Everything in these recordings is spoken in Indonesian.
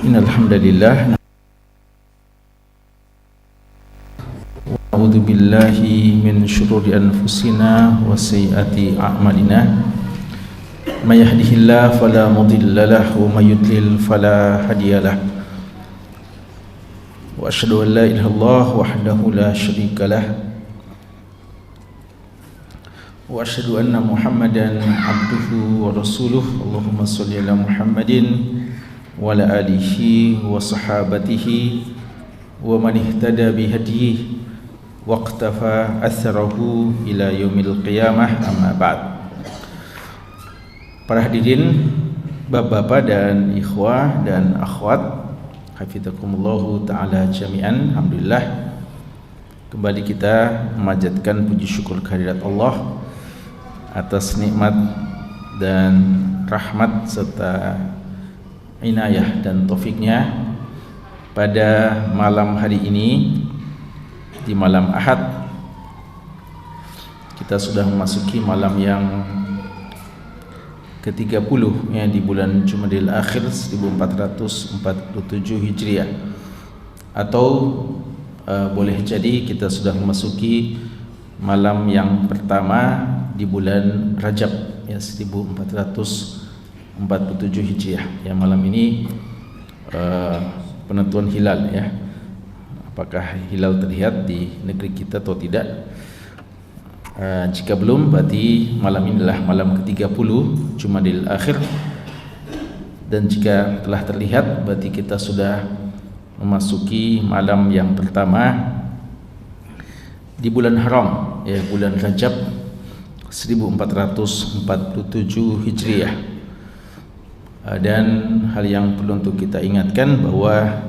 Innal hamdalillah na'udzu billahi min syururi anfusina wa sayyiati a'malina. May yahdihillahu fala mudilla lahu wa may yudlil fala hadiyalah. Wa asyhadu an la ilaha illallah wahdahu la syarika lah. Wa asyhadu anna Muhammadan abduhu wa rasuluh. Allahumma shalli ala Muhammadin wa ala alihi wa sahabatihi wa man ihtada bihadihi wa iqtafa atharahu ila yaumil qiyamah, amma ba'd. Para hadirin, bapak-bapak dan ikhwah dan akhwat, hafizakumullahu ta'ala jami'an. Alhamdulillah, kembali kita memanjatkan puji syukur kehadirat Allah atas nikmat dan rahmat serta inayah dan taufiknya pada malam hari ini, di malam Ahad. Kita sudah memasuki malam yang ke-30 ya, di bulan Jumadil Akhir 1447 Hijriah, atau boleh jadi kita sudah memasuki malam yang pertama di bulan Rajab ya, 1447 Hijriah ya. Malam ini penentuan hilal ya, apakah hilal terlihat di negeri kita atau tidak. Jika belum, berarti malam ini adalah malam ke-30 Jumadil Akhir, dan jika telah terlihat berarti kita sudah memasuki malam yang pertama di bulan haram ya, bulan Rajab 1447 Hijriah. Dan hal yang perlu untuk kita ingatkan bahwa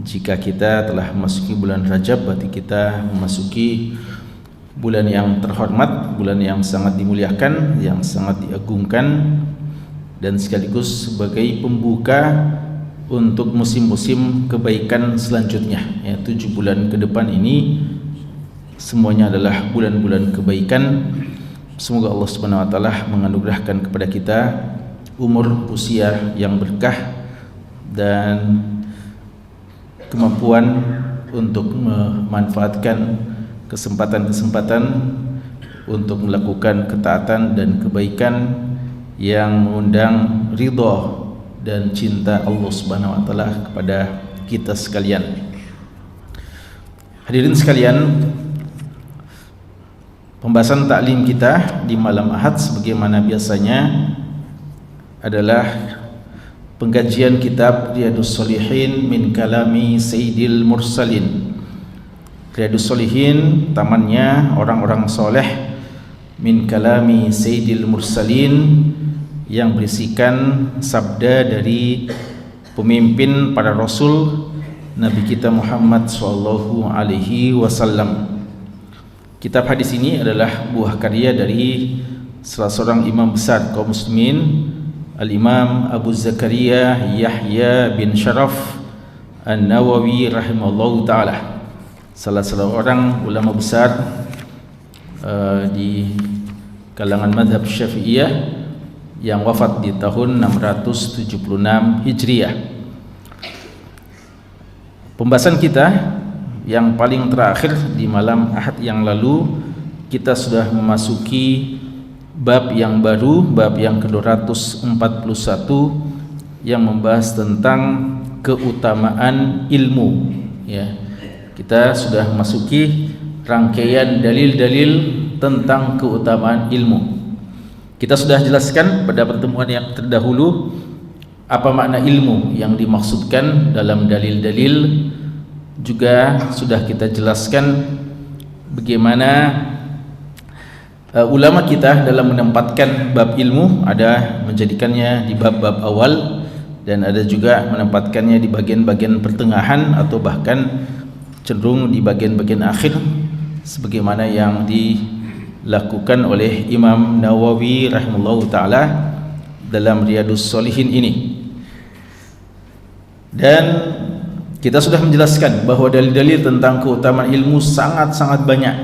jika kita telah memasuki bulan Rajab, berarti kita memasuki bulan yang terhormat, bulan yang sangat dimuliakan, yang sangat diagungkan, dan sekaligus sebagai pembuka untuk musim-musim kebaikan selanjutnya ya. 7 bulan ke depan ini semuanya adalah bulan-bulan kebaikan. Semoga Allah Subhanahu wa taala menganugerahkan kepada kita umur usia yang berkah dan kemampuan untuk memanfaatkan kesempatan-kesempatan untuk melakukan ketaatan dan kebaikan yang mengundang ridha dan cinta Allah Subhanahu wa taala kepada kita sekalian. Hadirin sekalian, pembahasan taklim kita di malam Ahad sebagaimana biasanya adalah pengkajian kitab Riyadhus Shalihin min kalami Sayyidil Mursalin. Riyadhus Shalihin, tamannya orang-orang soleh, min kalami Sayyidil Mursalin, yang berisikan sabda dari pemimpin para rasul Nabi kita Muhammad sallallahu alaihi wasallam. Kitab hadis ini adalah buah karya dari salah seorang imam besar kaum muslimin, Al-Imam Abu Zakaria Yahya bin Sharaf An-Nawawi rahimahullahu ta'ala, salah seorang ulama besar di kalangan madhab Syafi'iyah yang wafat di tahun 676 Hijriah. Pembahasan kita yang paling terakhir di malam Ahad yang lalu, kita sudah memasuki bab yang baru, bab yang ke-241, yang membahas tentang keutamaan ilmu ya. Kita sudah memasuki rangkaian dalil-dalil tentang keutamaan ilmu. Kita sudah jelaskan pada pertemuan yang terdahulu apa makna ilmu yang dimaksudkan dalam dalil-dalil. Juga sudah kita jelaskan bagaimana ulama kita dalam menempatkan bab ilmu, ada menjadikannya di bab-bab awal dan ada juga menempatkannya di bagian-bagian pertengahan atau bahkan cenderung di bagian-bagian akhir, sebagaimana yang dilakukan oleh Imam Nawawi rahimahullahu ta'ala dalam Riyadhus Shalihin ini. Dan kita sudah menjelaskan bahwa dalil-dalil tentang keutamaan ilmu sangat-sangat banyak.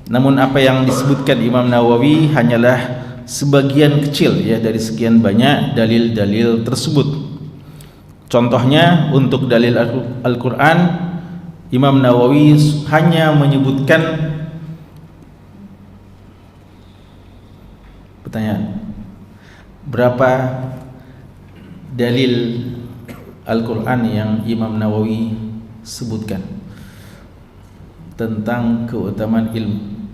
Namun apa yang disebutkan Imam Nawawi hanyalah sebagian kecil ya dari sekian banyak dalil-dalil tersebut. Contohnya untuk dalil Al-Quran, Imam Nawawi hanya menyebutkan, pertanyaan, berapa dalil Al-Quran yang Imam Nawawi sebutkan tentang keutamaan ilmu?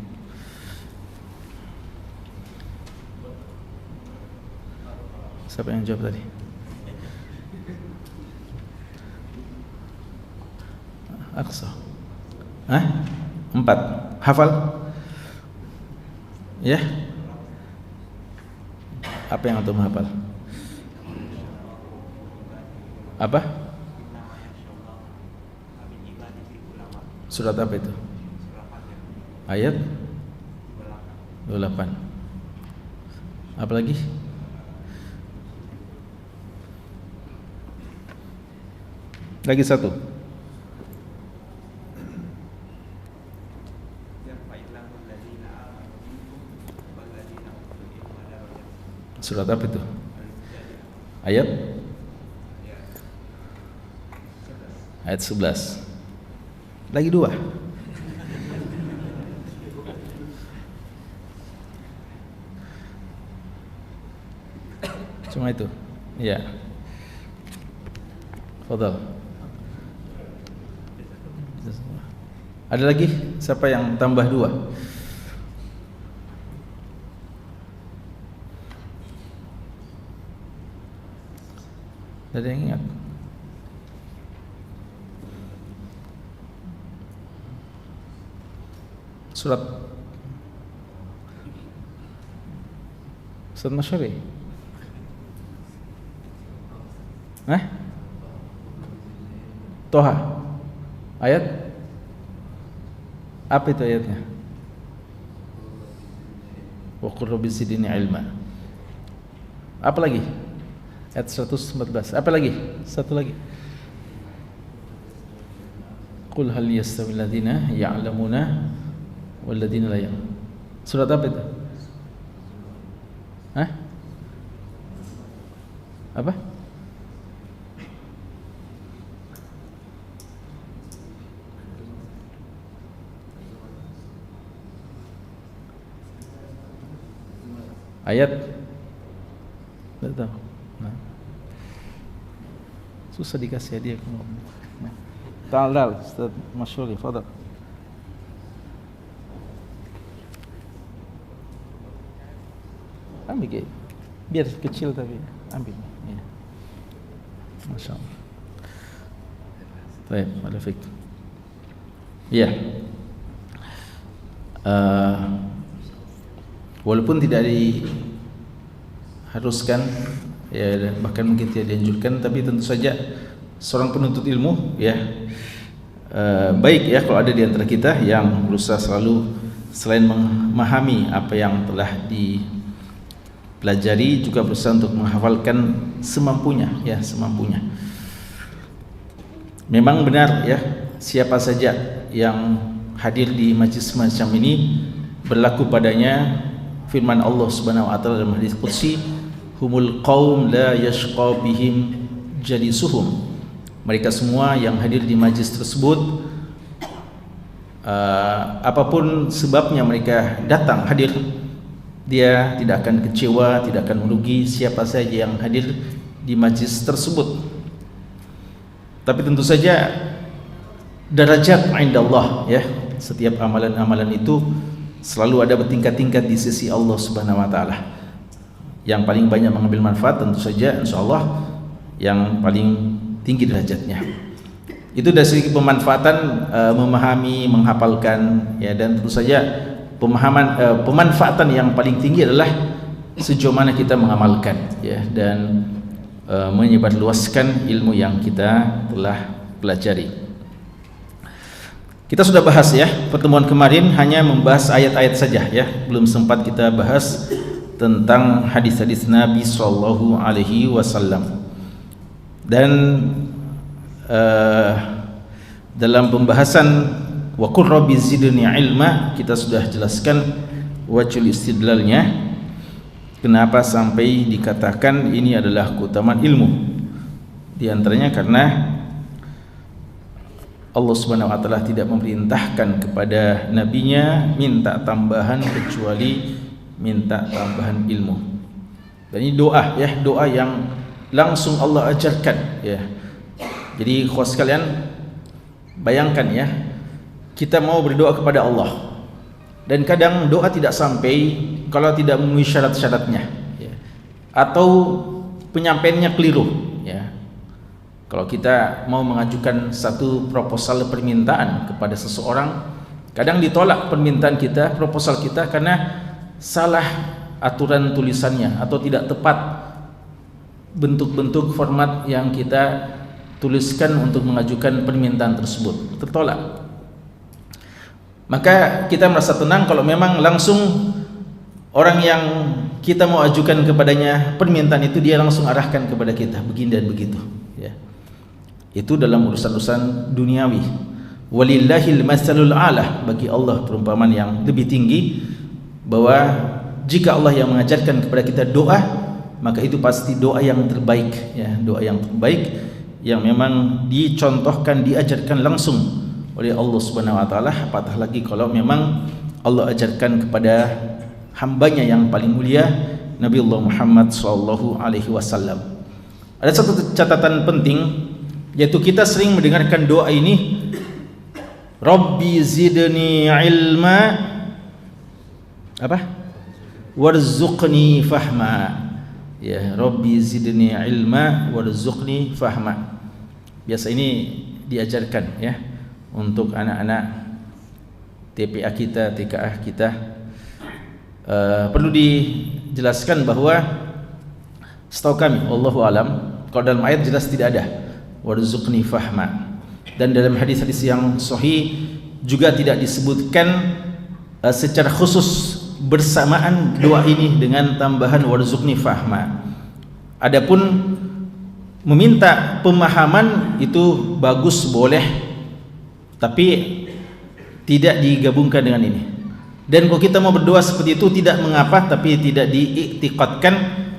Siapa yang jawab tadi? Aqsa. 4. Hafal? Ya. Apa yang antum hafal? Apa? Surat apa itu? Ayat 28. Apa lagi? Lagi satu. Surat apa itu? Ayat 11. Lagi 2. Cuma itu. Iya. Fadhal. Ada lagi? Siapa yang tambah 2? Ada yang ingat? Surat Masyari? Toha. Ayat? Apa itu ayatnya? Wa qur rabbi zidni ilma. Apa lagi? Ayat 114. Apa lagi? Satu lagi. Qul hal yastawi alladziina ya'lamuna wal ladziina la ya'lamun. Surat apa itu? Apa? Ayat? Tidak tahu. Susah dikasih hadiah. Ta'al, Ustaz Masyhur, fadhal. Ambil, biar kecil tapi ambil. Ya. Masya Allah. Baik, malafik. Ya. Walaupun tidak diharuskan, ya, bahkan mungkin tidak dianjurkan, tapi tentu saja seorang penuntut ilmu, ya, baik ya kalau ada di antara kita yang berusaha selalu selain memahami apa yang telah dipelajari, juga berusaha untuk menghafalkan semampunya, ya, semampunya. Memang benar, ya, siapa saja yang hadir di majlis semacam ini berlaku padanya firman Allah Subhanahu wa taala dalam hadis qudsi, humul qaum la yashqa bihim jalisuhum. Mereka semua yang hadir di majlis tersebut, apapun sebabnya mereka datang hadir, dia tidak akan kecewa, tidak akan merugi siapa saja yang hadir di majlis tersebut. Tapi tentu saja derajat indallah, ya, setiap amalan-amalan itu selalu ada bertingkat-tingkat di sisi Allah Subhanahu wa taala. Yang paling banyak mengambil manfaat tentu saja insyaallah yang paling tinggi derajatnya. Itu dari segi pemanfaatan, memahami, menghafalkan, ya, dan tentu saja pemanfaatan yang paling tinggi adalah sejauh mana kita mengamalkan, ya, dan menyebarluaskan ilmu yang kita telah pelajari. Kita sudah bahas, ya, pertemuan kemarin hanya membahas ayat-ayat saja, ya, belum sempat kita bahas tentang hadis-hadis Nabi sallallahu alaihi wasallam. Dan dalam pembahasan wa qur rabbi zidni ilma, kita sudah jelaskan wajhul istidlalnya, kenapa sampai dikatakan ini adalah keutamaan ilmu. Di antaranya karena Allah Subhanahu wa taala tidak memerintahkan kepada nabinya minta tambahan kecuali minta tambahan ilmu. Dan ini doa ya, doa yang langsung Allah ajarkan ya. Jadi khos sekalian, bayangkan ya, kita mau berdoa kepada Allah dan kadang doa tidak sampai kalau tidak memenuhi syarat-syaratnya ya. Atau penyampaiannya keliru ya. Kalau kita mau mengajukan satu proposal permintaan kepada seseorang, kadang ditolak permintaan kita, proposal kita karena salah aturan tulisannya atau tidak tepat bentuk-bentuk format yang kita tuliskan untuk mengajukan permintaan tersebut, tertolak. Maka kita merasa tenang kalau memang langsung orang yang kita mau ajukan kepadanya permintaan itu dia langsung arahkan kepada kita begini dan begitu ya. Itu dalam urusan-urusan duniawi. Walillahil masalul a'la, bagi Allah perumpamaan yang lebih tinggi, bahwa jika Allah yang mengajarkan kepada kita doa, maka itu pasti doa yang terbaik ya, doa yang terbaik yang memang dicontohkan, diajarkan langsung oleh Allah Subhanahu wa taala. Apatah lagi kalau memang Allah ajarkan kepada hambanya yang paling mulia, Nabi Allah Muhammad sallallahu alaihi wasallam. Ada satu catatan penting, yaitu kita sering mendengarkan doa ini, Rabbi zidni ilma warzuqni fahma ya, Rabbi zidni ilma warzuqni fahma. Biasa ini diajarkan ya untuk anak-anak TPA kita, TKA kita. Perlu dijelaskan bahwa setahu kami, wallahu alam, kalau dalam ayat jelas tidak ada warzuqni fahma, dan dalam hadis-hadis yang sahih juga tidak disebutkan secara khusus bersamaan doa ini dengan tambahan warzuqni fahma. Adapun meminta pemahaman itu bagus, boleh, tapi tidak digabungkan dengan ini. Dan kalau kita mau berdoa seperti itu tidak mengapa, tapi tidak diiktikadkan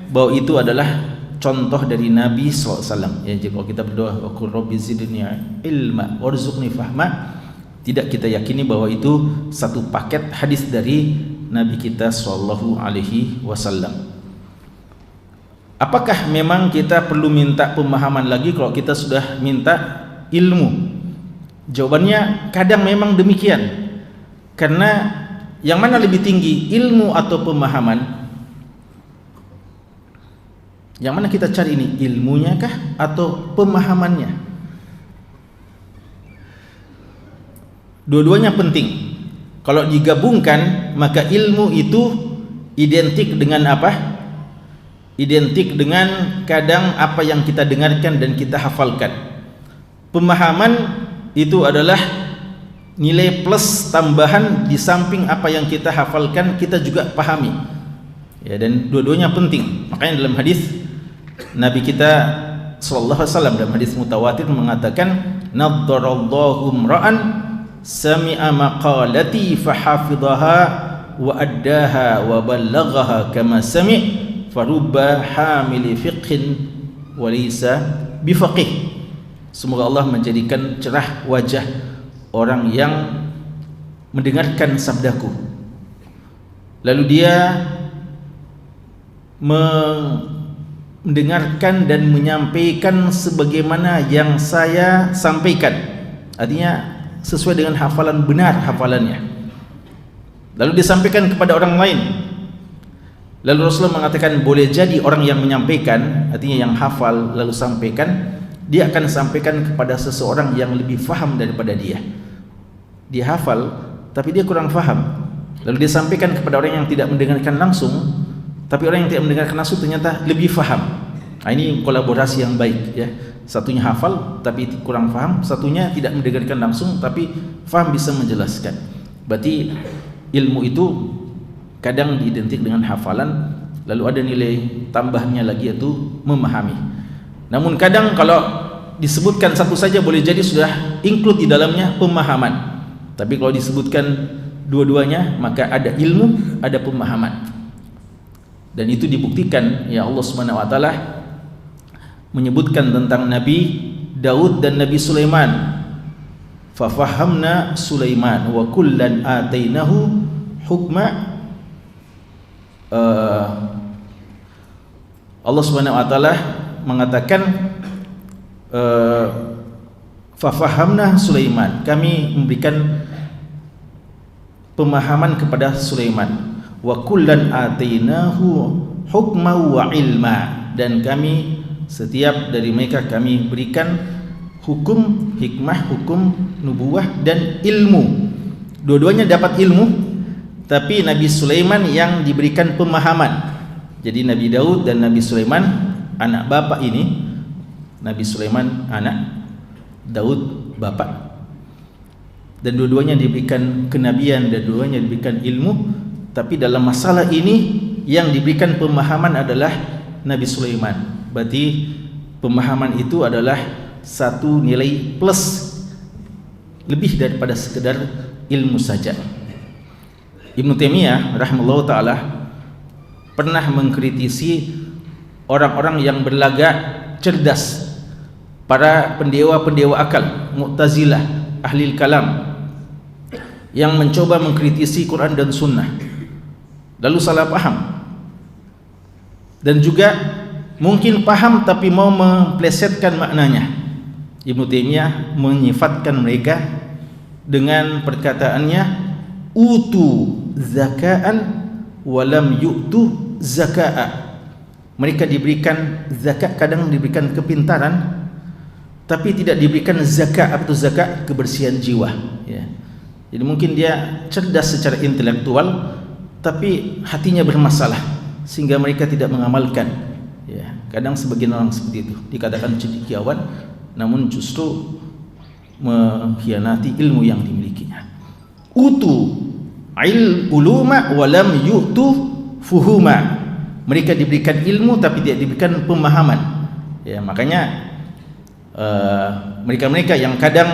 bahwa itu adalah contoh dari Nabi SAW ya. Jadi kalau kita berdoa waqul rabbi zidni ilma warzuqni fahma, tidak kita yakini bahwa itu satu paket hadis dari Nabi kita sallallahu alaihi wasallam. Apakah memang kita perlu minta pemahaman lagi kalau kita sudah minta ilmu? Jawabannya kadang memang demikian. Karena yang mana lebih tinggi, ilmu atau pemahaman? Yang mana kita cari ini, ilmunya kah atau pemahamannya? Dua-duanya penting. Kalau digabungkan, maka ilmu itu identik dengan apa? Identik dengan kadang apa yang kita dengarkan dan kita hafalkan. Pemahaman itu adalah nilai plus tambahan di samping apa yang kita hafalkan, kita juga pahami. Ya, dan dua-duanya penting. Makanya dalam hadis Nabi kita sallallahu alaihi wasallam dalam hadis mutawatir mengatakan, naddarallahu imra'an sami'a maqalati fahafidhaha wa addaha wa ballaghaha kama sami' farubba hamili fiqhin wa laysa bifaqih. Semoga Allah menjadikan cerah wajah orang yang mendengarkan sabdaku, lalu dia mendengarkan dan menyampaikan sebagaimana yang saya sampaikan, artinya sesuai dengan hafalan benar hafalannya, lalu disampaikan kepada orang lain. Lalu Rasulullah mengatakan boleh jadi orang yang menyampaikan, artinya yang hafal lalu sampaikan, dia akan sampaikan kepada seseorang yang lebih faham daripada dia. Dia hafal tapi dia kurang faham, lalu dia sampaikan kepada orang yang tidak mendengarkan langsung, tapi orang yang tidak mendengarkan langsung ternyata lebih faham. Nah, ini kolaborasi yang baik ya. Satunya hafal tapi kurang faham, satunya tidak mendengarkan langsung tapi faham, bisa menjelaskan. Berarti ilmu itu kadang identik dengan hafalan, lalu ada nilai tambahnya lagi yaitu memahami. Namun kadang kalau disebutkan satu saja boleh jadi sudah include di dalamnya pemahaman. Tapi kalau disebutkan dua-duanya maka ada ilmu, ada pemahaman. Dan itu dibuktikan ya Allah Subhanahu wa taala menyebutkan tentang Nabi Daud dan Nabi Sulaiman. Fafahamna Sulaiman wa kullan atainahu hukma. Allah Subhanahu wa taala mengatakan fafahamna Sulaiman, kami memberikan pemahaman kepada Sulaiman. Wa kullan atainahu hukma wa ilma, dan kami setiap dari mereka kami berikan hukum, hikmah, hukum nubuwah dan ilmu. Dua-duanya dapat ilmu, tapi Nabi Sulaiman yang diberikan pemahaman. Jadi Nabi Daud dan Nabi Sulaiman anak bapak ini. Nabi Sulaiman anak, Daud bapak. Dan dua-duanya diberikan kenabian dan dua-duanya diberikan ilmu, tapi dalam masalah ini yang diberikan pemahaman adalah Nabi Sulaiman. Berarti pemahaman itu adalah satu nilai plus, lebih daripada sekedar ilmu saja. Ibnu Taimiyah rahimahullah ta'ala pernah mengkritisi orang-orang yang berlagak cerdas, para pendewa-pendewa akal, Mu'tazilah, ahli kalam, yang mencoba mengkritisi Quran dan Sunnah lalu salah paham, dan juga mungkin paham tapi mau memplesetkan maknanya. Ibnu Taimiyah menyifatkan mereka dengan perkataannya, utu zakaan walam yu'tu zakaa. Mereka diberikan zakat, kadang diberikan kepintaran, tapi tidak diberikan zakat. Apa itu zakat? Kebersihan jiwa, ya. Jadi mungkin dia cerdas secara intelektual, tapi hatinya bermasalah sehingga mereka tidak mengamalkan, ya. Kadang sebagian orang seperti itu, dikatakan cendekiawan namun justru mengkhianati ilmu yang dimilikinya. Utu uluma walam yu'tu fuhuma. Mereka diberikan ilmu tapi tidak diberikan pemahaman, ya. Makanya mereka-mereka yang kadang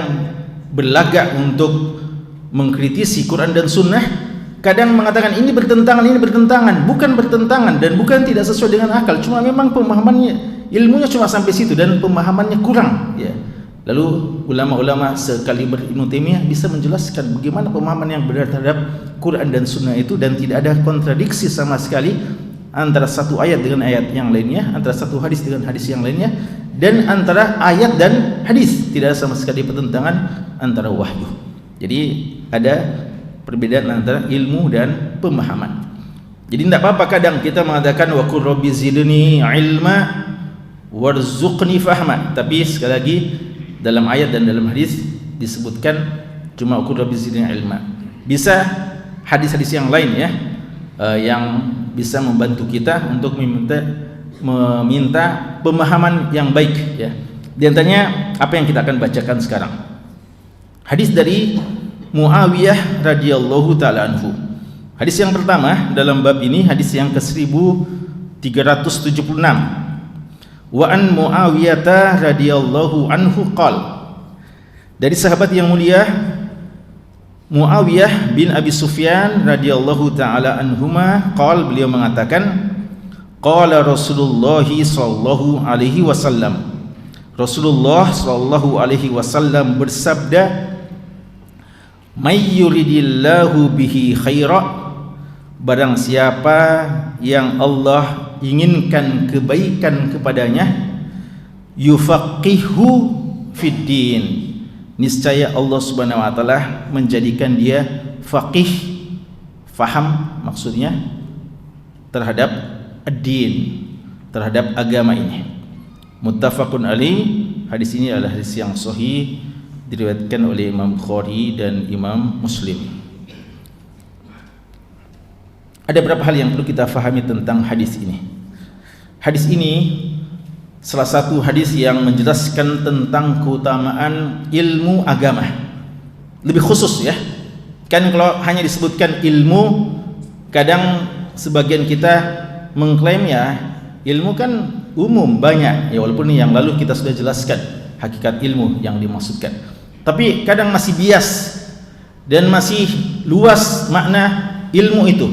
berlagak untuk mengkritisi Quran dan Sunnah, kadang mengatakan ini bertentangan, bukan bertentangan dan bukan tidak sesuai dengan akal, cuma memang pemahamannya, ilmunya cuma sampai situ dan pemahamannya kurang, ya. Lalu ulama-ulama sekaliber Ibnu Taimiyah bisa menjelaskan bagaimana pemahaman yang benar terhadap Quran dan Sunnah itu, dan tidak ada kontradiksi sama sekali antara satu ayat dengan ayat yang lainnya, antara satu hadis dengan hadis yang lainnya, dan antara ayat dan hadis tidak ada sama sekali pertentangan antara wahyu. Jadi ada perbedaan antara ilmu dan pemahaman. Jadi tidak apa-apa kadang kita mengatakan wa qur rabbi zidni ilma warzuqni fahma, tapi sekali lagi dalam ayat dan dalam hadis disebutkan cuma wa qur rabbi zidni ilma. Bisa hadis-hadis yang lain, ya, yang bisa membantu kita untuk meminta pemahaman yang baik, ya. Di antaranya apa yang kita akan bacakan sekarang, hadis dari Muawiyah radhiyallahu taala anhu. Hadis yang pertama dalam bab ini, hadis yang ke-1376. Wa an Muawiyah radhiyallahu anhu qala, dari sahabat yang mulia Muawiyah bin Abi Sufyan radhiyallahu taala anhuma qala, beliau mengatakan, qala Rasulullah sallallahu alaihi wasallam, Rasulullah sallallahu alaihi wasallam bersabda, may yuridillahu bihi khaira, barang siapa yang Allah inginkan kebaikan kepadanya, yufaqihu fid din, niscaya Allah Subhanahu wa taala menjadikan dia faqih, faham maksudnya terhadap ad-din, terhadap agama ini. Muttafaqun alaih. Hadis ini adalah hadis yang sahih, diriwayatkan oleh Imam Bukhari dan Imam Muslim. Ada beberapa hal yang perlu kita fahami tentang hadis ini. Hadis ini salah satu hadis yang menjelaskan tentang keutamaan ilmu agama. Lebih khusus, ya. Kan kalau hanya disebutkan ilmu, kadang sebagian kita mengklaim, ya, ilmu kan umum, banyak, ya, walaupun yang lalu kita sudah jelaskan hakikat ilmu yang dimaksudkan. Tapi kadang masih bias dan masih luas makna ilmu itu.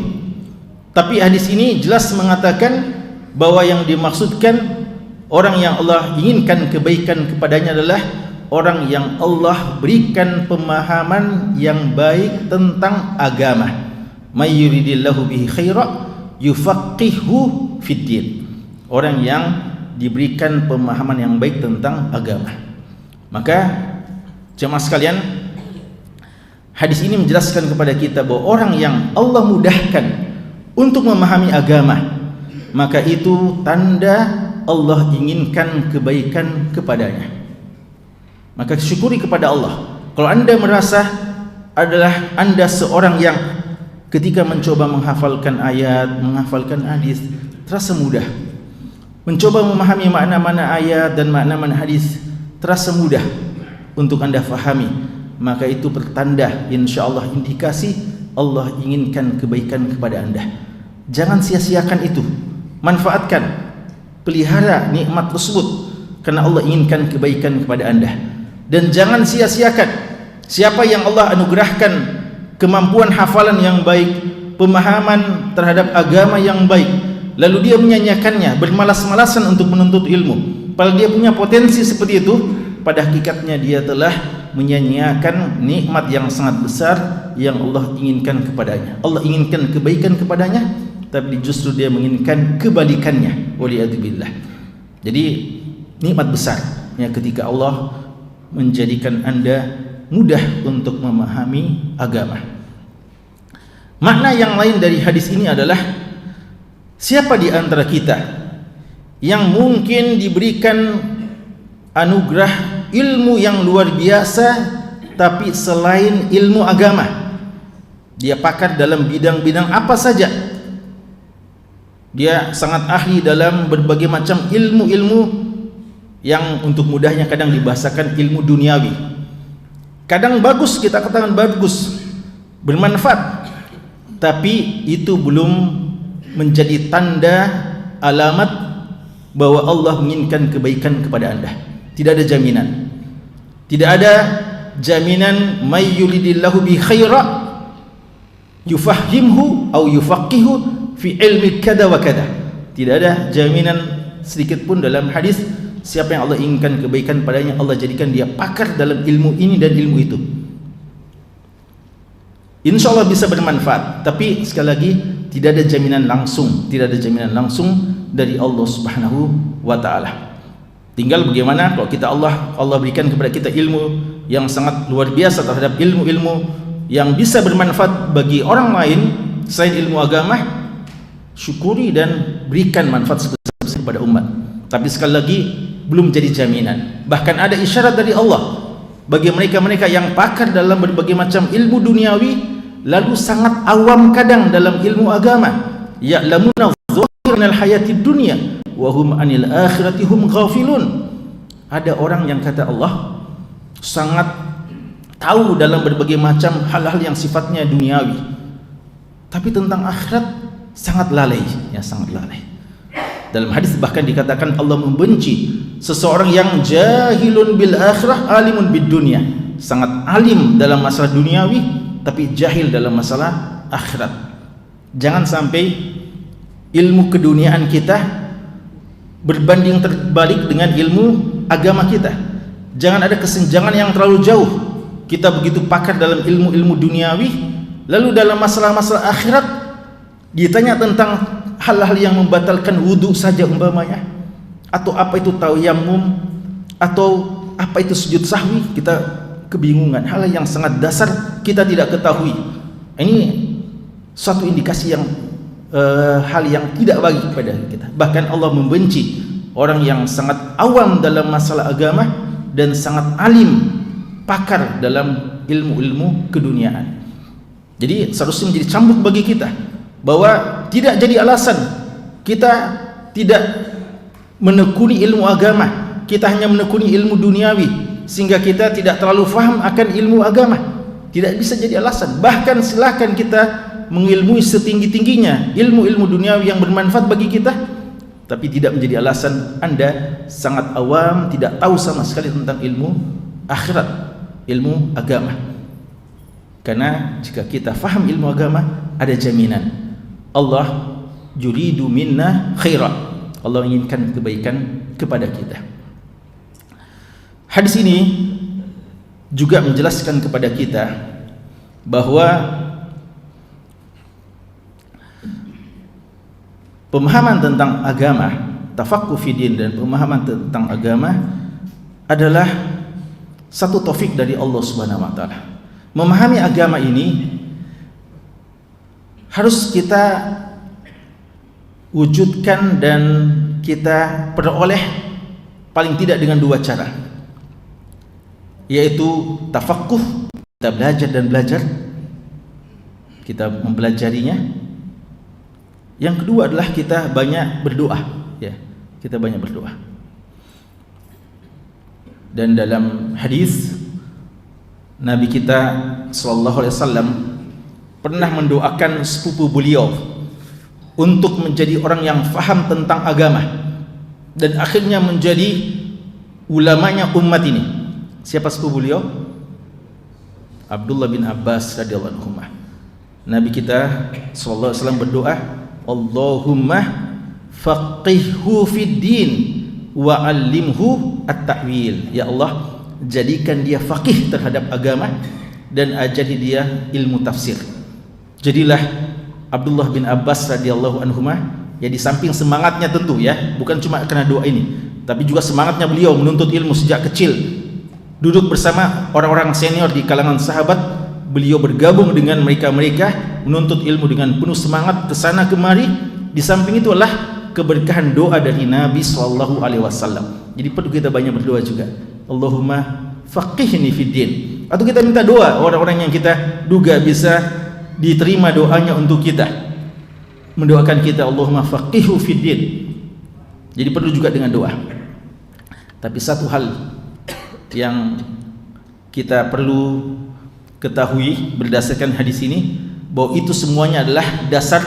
Tapi hadis ini jelas mengatakan bahwa yang dimaksudkan Orang yang Allah inginkan kebaikan kepadanya adalah orang yang Allah berikan pemahaman yang baik tentang agama. May yuridillahu bihi khaira yufaqihu fid din. Orang yang diberikan pemahaman yang baik tentang agama. Maka jemaah sekalian, hadis ini menjelaskan kepada kita bahwa orang yang Allah mudahkan untuk memahami agama, maka itu tanda Allah inginkan kebaikan kepadanya. Maka syukuri kepada Allah. Kalau anda merasa adalah anda seorang yang ketika mencoba menghafalkan ayat, menghafalkan hadis terasa mudah, mencoba memahami makna-makna ayat dan makna-makna hadis terasa mudah untuk anda fahami, maka itu pertanda, insyaallah indikasi Allah inginkan kebaikan kepada anda. Jangan sia-siakan itu, manfaatkan, pelihara nikmat tersebut, karena Allah inginkan kebaikan kepada anda. Dan jangan sia-siakan siapa yang Allah anugerahkan kemampuan hafalan yang baik, pemahaman terhadap agama yang baik, lalu dia menyanyiakannya, bermalas-malasan untuk menuntut ilmu, padahal dia punya potensi seperti itu. Pada hakikatnya dia telah menyanyiakan nikmat yang sangat besar yang Allah inginkan kepadanya. Allah inginkan kebaikan kepadanya, tapi justru dia menginginkan kebalikannya. Waliyadzubillah. Jadi nikmat besar ya ketika Allah menjadikan anda mudah untuk memahami agama. Makna yang lain dari hadis ini adalah, siapa di antara kita yang mungkin diberikan anugerah ilmu yang luar biasa, tapi selain ilmu agama, dia pakar dalam bidang-bidang apa saja, dia sangat ahli dalam berbagai macam ilmu-ilmu yang untuk mudahnya kadang dibahasakan ilmu duniawi, kadang bagus, kita katakan bagus, bermanfaat, tapi itu belum menjadi tanda alamat bahwa Allah menginginkan kebaikan kepada anda. Tidak ada jaminan, tidak ada jaminan may yuridillahu bi khaira yufahhimhu au yufaqihu fi ilmi kada wa kada. Tidak ada jaminan sedikit pun dalam hadis siapa yang Allah inginkan kebaikan padanya, Allah jadikan dia pakar dalam ilmu ini dan ilmu itu. Insya Allah bisa bermanfaat, tapi sekali lagi tidak ada jaminan langsung, tidak ada jaminan langsung dari Allah Subhanahu wa taala. Tinggal bagaimana kalau kita Allah berikan kepada kita ilmu yang sangat luar biasa terhadap ilmu-ilmu yang bisa bermanfaat bagi orang lain selain ilmu agama, syukuri dan berikan manfaat sebesar kepada umat. Tapi sekali lagi belum jadi jaminan. Bahkan ada isyarat dari Allah bagi mereka-mereka yang pakar dalam berbagai macam ilmu duniawi, lalu sangat awam kadang dalam ilmu agama. Ya'lamuna zahiran al-hayatid dunya wa hum 'anil akhirati hum ghafilun. Ada orang yang kata Allah sangat tahu dalam berbagai macam hal-hal yang sifatnya duniawi, tapi tentang akhirat sangat lalai, ya sangat lalai. Dalam hadis bahkan dikatakan Allah membenci seseorang yang jahilun bil akhirah alimun bid dunya, sangat alim dalam masalah duniawi tapi jahil dalam masalah akhirat. Jangan sampai ilmu keduniaan kita berbanding terbalik dengan ilmu agama kita. Jangan ada kesenjangan yang terlalu jauh. Kita begitu pakar dalam ilmu-ilmu duniawi, lalu dalam masalah-masalah akhirat ditanya tentang hal-hal yang membatalkan wudhu saja umpamanya, atau apa itu tayammum, atau apa itu sujud sahwi, kita kebingungan. Hal yang sangat dasar kita tidak ketahui. Ini suatu indikasi yang hal yang tidak baik kepada kita. Bahkan Allah membenci orang yang sangat awam dalam masalah agama dan sangat alim, pakar dalam ilmu-ilmu keduniaan. Jadi seharusnya menjadi cambuk bagi kita bahwa tidak jadi alasan kita tidak menekuni ilmu agama, kita hanya menekuni ilmu duniawi sehingga kita tidak terlalu faham akan ilmu agama. Tidak bisa jadi alasan. Bahkan silakan kita mengilmui setinggi-tingginya ilmu-ilmu duniawi yang bermanfaat bagi kita, tapi tidak menjadi alasan Anda sangat awam, tidak tahu sama sekali tentang ilmu akhirat, ilmu agama. Karena jika kita faham ilmu agama, ada jaminan Allah yuridu minna khaira. Allah inginkan kebaikan kepada kita. Hadis ini juga menjelaskan kepada kita bahwa pemahaman tentang agama, tafaqquh fi din, dan pemahaman tentang agama adalah satu taufik dari Allah Subhanahu wa taala. Memahami agama ini harus kita wujudkan dan kita peroleh paling tidak dengan dua cara, yaitu tafaqquh, kita belajar dan belajar, kita mempelajarinya. Yang kedua adalah kita banyak berdoa, ya, kita banyak berdoa. Dan dalam hadis Nabi kita sallallahu alaihi wasallam pernah mendoakan sepupu beliau untuk menjadi orang yang faham tentang agama dan akhirnya menjadi ulamanya umat ini. Siapa sepupu beliau? Abdullah bin Abbas radhiyallahu anhu. Nabi kita sallallahu alaihi wasallam berdoa, Allahumma faqihhu fid din wa 'allimhu at-ta'wil. Ya Allah, jadikan dia faqih terhadap agama dan ajari dia ilmu tafsir. Jadilah Abdullah bin Abbas radhiyallahu anhuma, ya, di samping semangatnya tentu, ya, bukan cuma karena doa ini, tapi juga semangatnya beliau menuntut ilmu sejak kecil. Duduk bersama orang-orang senior di kalangan sahabat, beliau bergabung dengan mereka-mereka menuntut ilmu dengan penuh semangat kesana kemari. Di samping itu adalah keberkahan doa dari Nabi sallallahu alaihi wasallam. Jadi perlu kita banyak berdoa juga. Allahumma faqihni fid din. Atau kita minta doa orang-orang yang kita duga bisa diterima doanya untuk kita, mendoakan kita, Allahumma faqihhu fid din. Jadi perlu juga dengan doa. Tapi satu hal yang kita perlu ketahui berdasarkan hadis ini, bahwa itu semuanya adalah dasar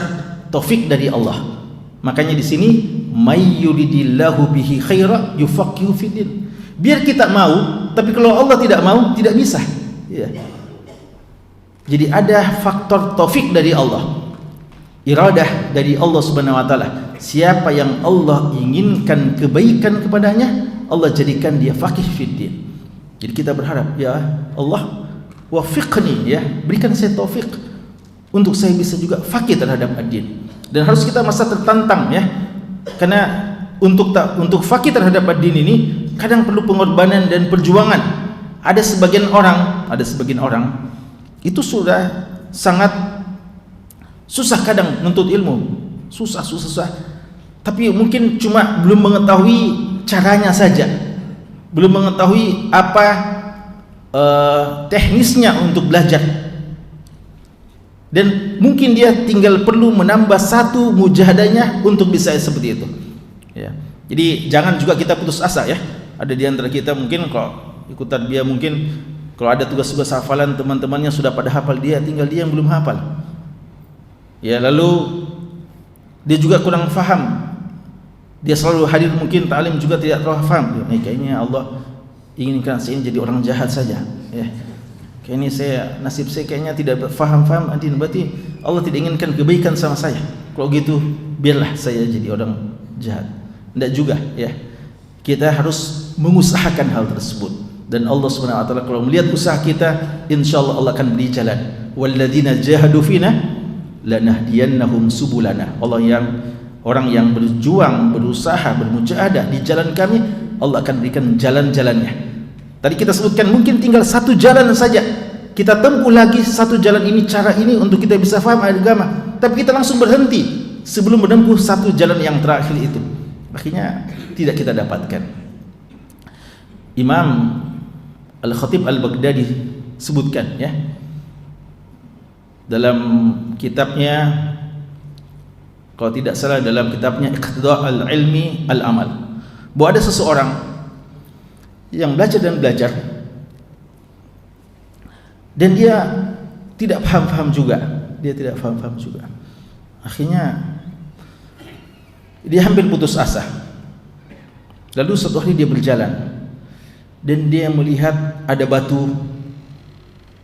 taufik dari Allah. Makanya di sini may yuridillahu bihi khaira yufaqihu fid din. Biar kita mau, tapi kalau Allah tidak mau, tidak bisa, ya. Jadi ada faktor taufik dari Allah, iradah dari Allah Subhanahu wa taala. Siapa yang Allah inginkan kebaikan kepadanya, Allah jadikan dia faqih fid din. Jadi kita berharap, ya Allah, wafiqni, ya, berikan saya taufik untuk saya bisa juga faqih terhadap ad-din. Dan harus kita masa tertantang, ya, karena untuk faqih terhadap ad-din ini kadang perlu pengorbanan dan perjuangan. Ada sebagian orang itu sudah sangat susah kadang menuntut ilmu, susah. Tapi mungkin cuma belum mengetahui caranya saja, belum mengetahui apa teknisnya untuk belajar. Dan mungkin dia tinggal perlu menambah satu mujahadahnya untuk bisa seperti itu, ya. Jadi jangan juga kita putus asa, ya. Ada di antara kita mungkin kalau ikutan dia, mungkin kalau ada tugas-tugas hafalan teman-temannya sudah pada hafal, dia tinggal dia yang belum hafal, ya. Lalu dia juga kurang faham, dia selalu hadir mungkin ta'lim juga tidak terlalu faham. Kayaknya Allah inginkan saya jadi orang jahat saja, ya. Kayaknya nasib saya kayaknya tidak faham adin, berarti Allah tidak inginkan kebaikan sama saya. Kalau gitu biarlah saya jadi orang jahat. Tidak juga, ya. Kita harus mengusahakan hal tersebut, dan Allah Subhanahu wa taala kalau melihat usaha kita, insyaallah Allah akan beri jalan. Walladzina jahadu fina lanahdiyannahum subulana. Orang yang berjuang, berusaha, bermujahadah di jalan kami, Allah akan berikan jalan-jalannya. Tadi kita sebutkan mungkin tinggal satu jalan saja, kita tempuh lagi satu jalan ini, cara ini untuk kita bisa faham agama, tapi kita langsung berhenti sebelum menempuh satu jalan yang terakhir itu, akhirnya tidak kita dapatkan. Imam Al-Khatib Al-Baghdadi sebutkan, ya, dalam kitabnya, kalau tidak salah dalam kitabnya Iqtida' Al-Ilmi Al-Amal, bahwa ada seseorang yang belajar dan belajar dan dia tidak paham juga, akhirnya dia hampir putus asa. Lalu suatu hari dia berjalan dan dia melihat ada batu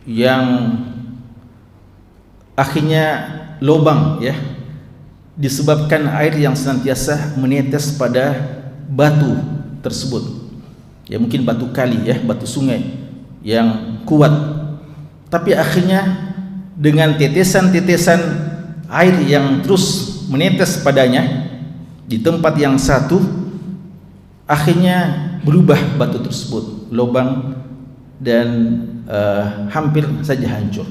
yang akhirnya lubang, ya, disebabkan air yang senantiasa menetes pada batu tersebut. Ya mungkin batu kali ya, batu sungai yang kuat. Tapi akhirnya dengan tetesan-tetesan air yang terus menetes padanya di tempat yang satu, akhirnya berubah batu tersebut, lubang, dan hampir saja hancur.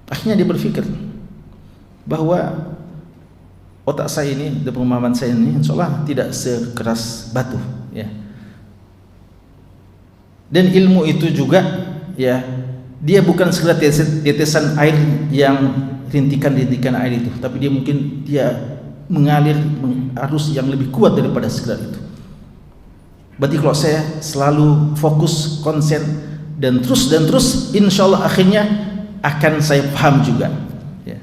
Akhirnya dia berpikir bahwa otak saya ini dan pemahaman saya ini insyaallah tidak sekeras batu ya. Dan ilmu itu juga ya, dia bukan sekedar tetesan air yang rintikan-rintikan air itu, tapi dia mungkin mengalir arus yang lebih kuat daripada sekedar itu. Berarti kalau saya selalu fokus, konsen dan terus insyaallah akhirnya akan saya paham juga ya.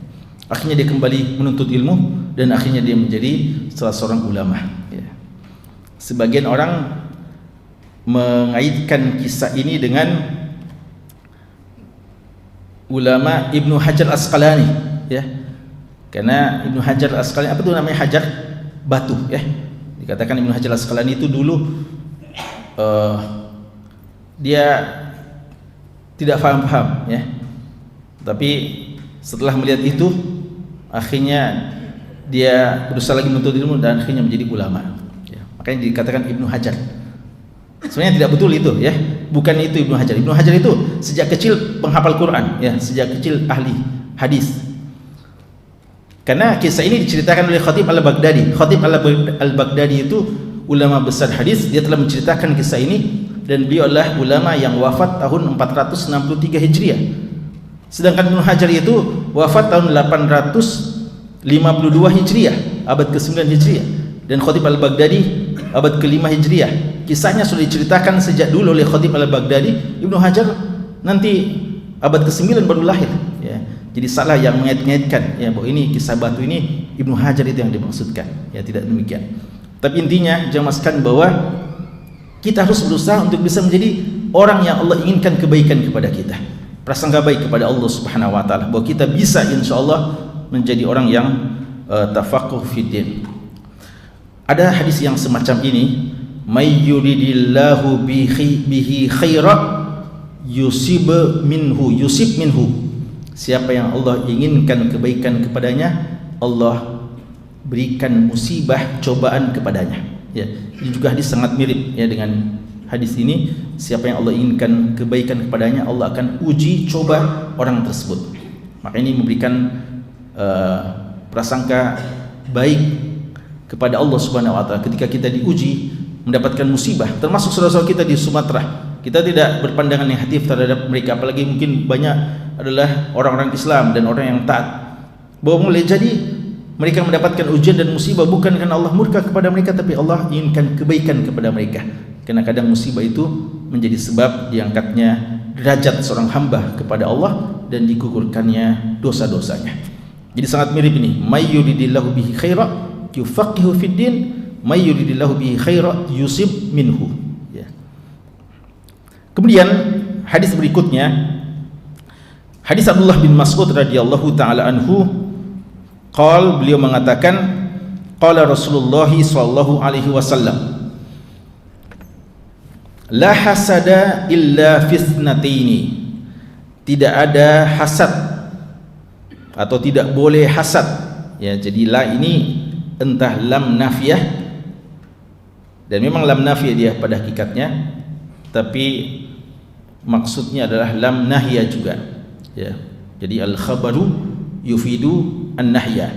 Akhirnya dia kembali menuntut ilmu dan akhirnya dia menjadi salah seorang ulama ya. Sebagian orang mengaitkan kisah ini dengan ulama Ibnu Hajar Asqalani ya. Karena Ibnu Hajar Asqalani, apa itu namanya hajar? Batu ya. Dikatakan Ibnu Hajar Asqalani itu dulu dia tidak paham ya. Tapi setelah melihat itu akhirnya dia berusaha lagi menuntut ilmu dan akhirnya menjadi ulama ya. Makanya dikatakan Ibnu Hajar. Sebenarnya tidak betul itu ya, bukan itu Ibnu Hajar. Ibnu Hajar itu sejak kecil penghafal Quran ya, sejak kecil ahli hadis. Karena kisah ini diceritakan oleh Khatib Al-Baghdadi. Khatib Al-Baghdadi itu ulama besar hadis, dia telah menceritakan kisah ini dan beliau adalah ulama yang wafat tahun 463 Hijriah. Sedangkan Ibnu Hajar itu wafat tahun 852 Hijriah, abad ke-9 Hijriah, dan Khatib Al-Baghdadi abad ke-5 Hijriah. Kisahnya sudah diceritakan sejak dulu oleh Khatib Al-Baghdadi. Ibnu Hajar nanti abad ke-9 baru lahir ya. Jadi salah yang mengait-ngaitkan ya bahwa ini kisah batu ini Ibnu Hajar itu yang dimaksudkan ya, tidak demikian. Tapi intinya jelaskan bahwa kita harus berusaha untuk bisa menjadi orang yang Allah inginkan kebaikan kepada kita, prasangka baik kepada Allah Subhanahu wa taala, bahwa kita bisa insyaallah menjadi orang yang tafaqquh fid din. Ada hadis yang semacam ini, may yuridillahu bihi khaira yusib minhu. Siapa yang Allah inginkan kebaikan kepadanya, Allah berikan musibah, cobaan kepadanya ya. Ini juga hadis sangat mirip ya dengan hadis ini. Siapa yang Allah inginkan kebaikan kepadanya, Allah akan uji, coba orang tersebut. Maka ini memberikan prasangka baik kepada Allah Subhanahu wa taala ketika kita diuji, mendapatkan musibah. Termasuk saudara-saudara kita di Sumatera, kita tidak berpandangan negatif terhadap mereka, apalagi mungkin banyak adalah orang-orang Islam dan orang yang taat, bahwa mulai jadi mereka mendapatkan ujian dan musibah bukan karena Allah murka kepada mereka, tapi Allah inginkan kebaikan kepada mereka. Karena kadang musibah itu menjadi sebab diangkatnya derajat seorang hamba kepada Allah dan digugurkannya dosa-dosanya. Jadi sangat mirip ini, may yuridillahu bihi khaira yufaqihu fid din, may yuridillahu bihi khaira yusib minhu ya. Kemudian hadis berikutnya, hadis Abdullah bin Mas'ud radhiyallahu taala anhu, beliau mengatakan, qala Rasulullah sallallahu alaihi wasallam, la hasada illa fitnataini. Tidak ada hasad atau tidak boleh hasad ya. Jadi la ini entah lam nafiyah, dan memang lam nafiyah dia pada hakikatnya, tapi maksudnya adalah lam nahya juga ya. Jadi al khabaru yufidu an-nahya,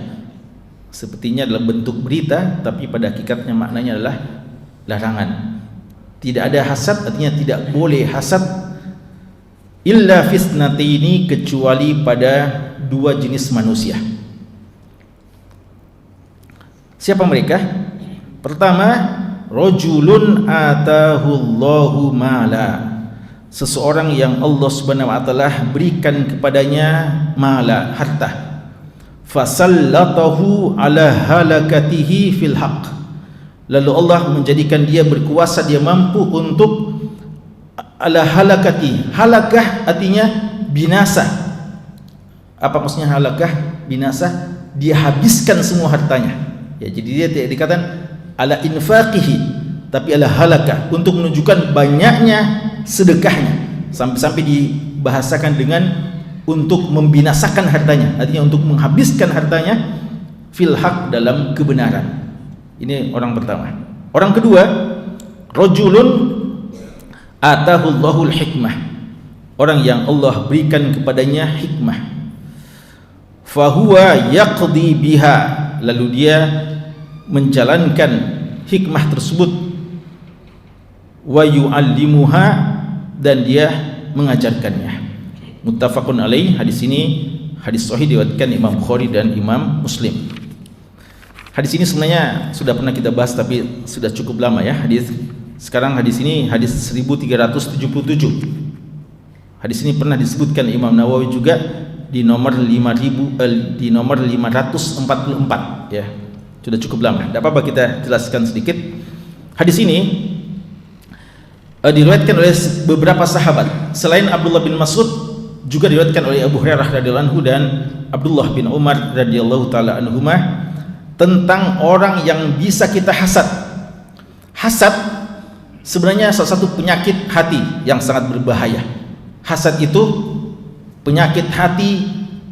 sepertinya dalam bentuk berita tapi pada hakikatnya maknanya adalah larangan. Tidak ada hasad artinya tidak boleh hasad, illa fisnataini, kecuali pada dua jenis manusia. Siapa mereka? Pertama, rajulun atahullahu mala, seseorang yang Allah Subhanahu wa taala berikan kepadanya mala, harta, fasallatahu ala halakatihi fil haqq, lalu Allah menjadikan dia berkuasa, dia mampu untuk ala halakati. Halakah artinya binasa. Apa maksudnya halakah? Binasa dia habiskan semua hartanya. Ya, jadi dia tidak dikatakan ala infaqihi, tapi ala halakah, untuk menunjukkan banyaknya sedekahnya, sampai-sampai dibahasakan dengan untuk membinasakan hartanya, artinya untuk menghabiskan hartanya fil haq, dalam kebenaran. Ini orang pertama. Orang kedua, rajulun atahullahul hikmah, orang yang Allah berikan kepadanya hikmah, fahuwa yaqdi biha, lalu dia menjalankan hikmah tersebut, wa yu'allimuha, dan dia mengajarkannya. Muttafaqun alaih. Hadis ini hadis sahih diriwayatkan Imam Bukhari dan Imam Muslim. Hadis ini sebenarnya sudah pernah kita bahas, tapi sudah cukup lama ya. Sekarang hadis ini hadis 1377. Hadis ini pernah disebutkan Imam Nawawi juga di nomor 544 ya. Sudah cukup lama. Tidak apa-apa kita jelaskan sedikit. Hadis ini diriwayatkan oleh beberapa sahabat selain Abdullah bin Mas'ud, juga diriwayatkan oleh Abu Hurairah radhiyallahu anhu dan Abdullah bin Umar radhiyallahu taala anhuma, tentang orang yang bisa kita hasad. Hasad sebenarnya salah satu penyakit hati yang sangat berbahaya. Hasad itu penyakit hati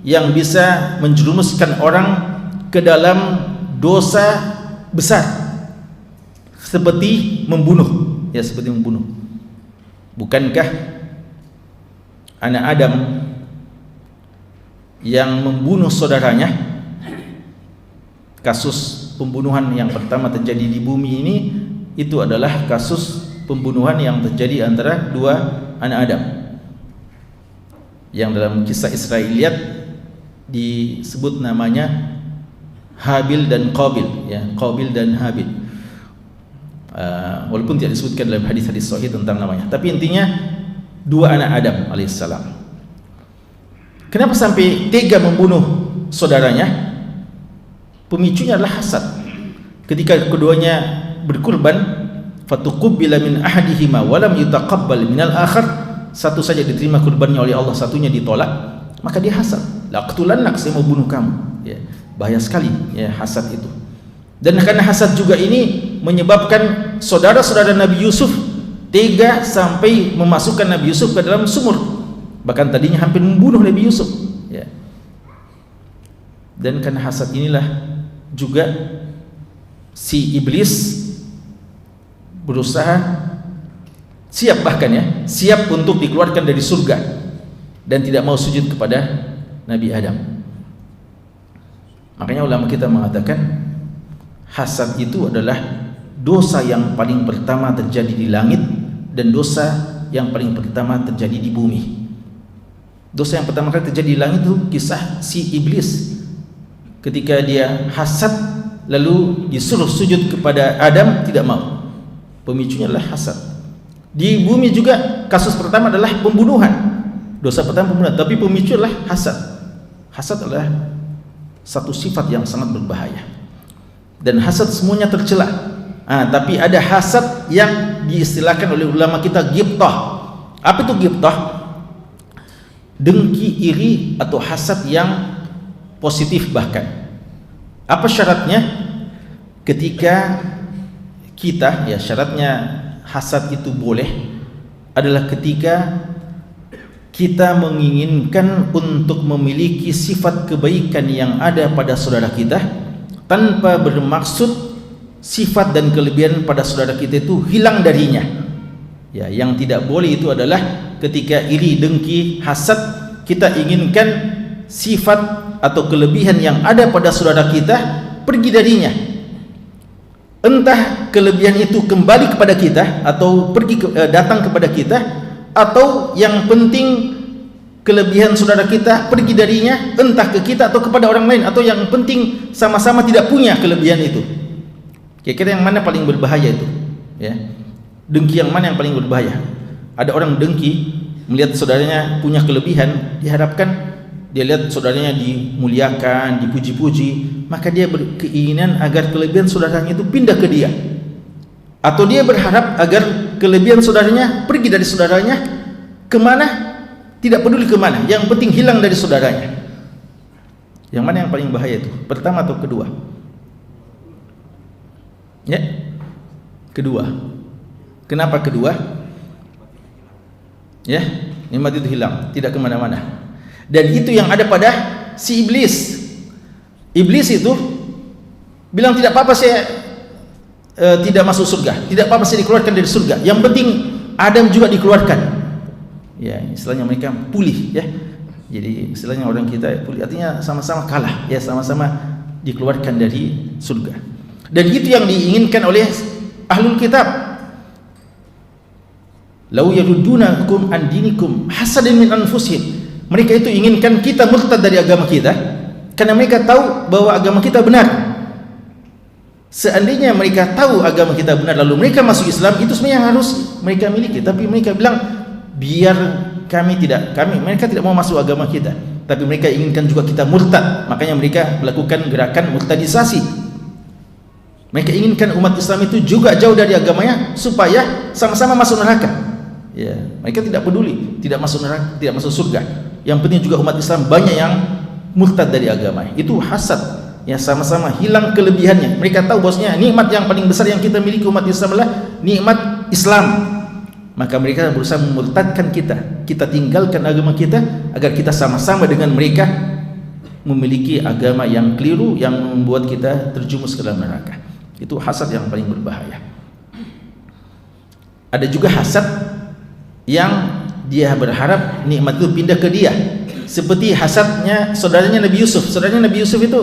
yang bisa menjerumuskan orang ke dalam dosa besar, seperti membunuh. Ya, seperti membunuh. Bukankah anak Adam yang membunuh saudaranya, kasus pembunuhan yang pertama terjadi di bumi ini, itu adalah kasus pembunuhan yang terjadi antara dua anak Adam, yang dalam kisah Israiliyat disebut namanya Habil dan Qabil, ya, Qabil dan Habil. Walaupun tidak disebutkan dalam hadis-hadis sahih tentang namanya, tapi intinya dua anak Adam alaihissalam. Kenapa sampai tega membunuh saudaranya? Pemicunya adalah hasad. Ketika keduanya berkurban, fatuqubbila min ahadihima wa lam yutaqabbal minal akhar, satu saja diterima kurbannya oleh Allah, satunya ditolak, maka dia hasad. Laqtulannak, saya mau bunuh kamu. Ya, bahaya sekali ya hasad itu. Dan karena hasad juga ini menyebabkan saudara-saudara Nabi Yusuf tega sampai memasukkan Nabi Yusuf ke dalam sumur, bahkan tadinya hampir membunuh Nabi Yusuf ya. Dan karena hasad inilah juga si iblis berusaha siap, bahkan ya siap untuk dikeluarkan dari surga dan tidak mau sujud kepada Nabi Adam. Makanya ulama kita mengatakan hasad itu adalah dosa yang paling pertama terjadi di langit dan dosa yang paling pertama terjadi di bumi. Dosa yang pertama kali terjadi di langit itu kisah si iblis, ketika dia hasad lalu disuruh sujud kepada Adam, tidak mau. Pemicunya adalah hasad. Di bumi juga kasus pertama adalah pembunuhan. Dosa pertama pembunuhan, tapi pemicu adalah hasad. Hasad adalah satu sifat yang sangat berbahaya. Dan hasad semuanya tercela. Tapi ada hasad yang diistilahkan oleh ulama kita ghibtah. Apa itu ghibtah? Dengki, iri, atau hasad yang positif bahkan. Apa syaratnya? Ketika kita, ya syaratnya hasad itu boleh adalah ketika kita menginginkan untuk memiliki sifat kebaikan yang ada pada saudara kita, tanpa bermaksud sifat dan kelebihan pada saudara kita itu hilang darinya. Ya, yang tidak boleh itu adalah ketika iri, dengki, hasad, kita inginkan sifat atau kelebihan yang ada pada saudara kita pergi darinya. Entah kelebihan itu kembali kepada kita atau datang kepada kita, atau yang penting kelebihan saudara kita pergi darinya, entah ke kita atau kepada orang lain, atau yang penting sama-sama tidak punya kelebihan itu. Kira-kira yang mana paling berbahaya itu? Ya, dengki yang mana yang paling berbahaya? Ada orang dengki melihat saudaranya punya kelebihan, diharapkan dia lihat saudaranya dimuliakan, dipuji-puji, maka dia berkeinginan agar kelebihan saudaranya itu pindah ke dia, atau dia berharap agar kelebihan saudaranya pergi dari saudaranya kemana? Tidak peduli kemana, yang penting hilang dari saudaranya. Yang mana yang paling bahaya itu? Pertama atau kedua? Ya, kedua. Kenapa kedua? Ya, nikmat itu hilang, tidak kemana-mana. Dan itu yang ada pada si iblis. Iblis itu bilang tidak apa-apa saya tidak masuk surga, tidak apa-apa saya dikeluarkan dari surga. Yang penting Adam juga dikeluarkan. Ya, istilahnya mereka pulih ya. Jadi istilahnya orang kita pulih artinya sama-sama kalah, ya sama-sama dikeluarkan dari surga. Dan itu yang diinginkan oleh ahlul kitab. Lau yarudunakum an dinikum hasadan min anfusihim. Mereka itu inginkan kita murtad dari agama kita karena mereka tahu bahwa agama kita benar. Seandainya mereka tahu agama kita benar lalu mereka masuk Islam, itu sebenarnya harus mereka miliki, tapi mereka bilang biar mereka tidak mau masuk agama kita, tapi mereka inginkan juga kita murtad. Makanya mereka melakukan gerakan murtadisasi. Mereka inginkan umat Islam itu juga jauh dari agamanya supaya sama-sama masuk neraka. Ya, mereka tidak peduli tidak masuk neraka, tidak masuk surga. Yang penting juga umat Islam banyak yang murtad dari agama. Itu hasad. Ya, sama-sama hilang kelebihannya. Mereka tahu bahwasanya nikmat yang paling besar yang kita miliki umat Islam adalah nikmat Islam. Maka mereka berusaha memurtadkan kita. Kita tinggalkan agama kita agar kita sama-sama dengan mereka memiliki agama yang keliru yang membuat kita terjumus ke dalam neraka. Itu hasad yang paling berbahaya. Ada juga hasad yang dia berharap nikmat itu pindah ke dia, seperti hasadnya saudaranya Nabi Yusuf. Saudaranya Nabi Yusuf itu